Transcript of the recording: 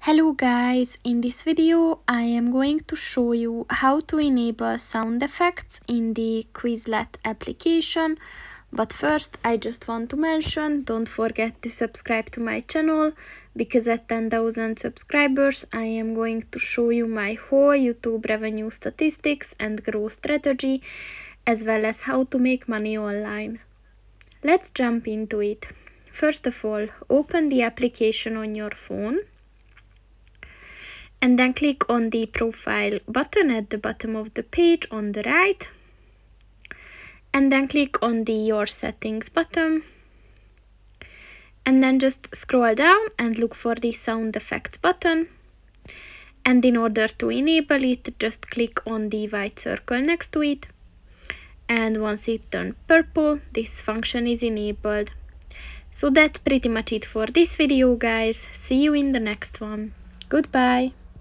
Hello guys, in this video I am going to show you how to enable sound effects in the Quizlet application. But first I just want to mention, don't forget to subscribe to my channel, because at 10,000 subscribers I am going to show you my whole YouTube revenue statistics and growth strategy, as well as how to make money online. Let's jump into it. First of all, open the application on your phone. And then click on the profile button at the bottom of the page on the right. And then click on the Your Settings button. And then just scroll down and look for the Sound Effects button. And in order to enable it, just click on the white circle next to it. And once it turns purple, this function is enabled. So that's pretty much it for this video, guys. See you in the next one. Goodbye.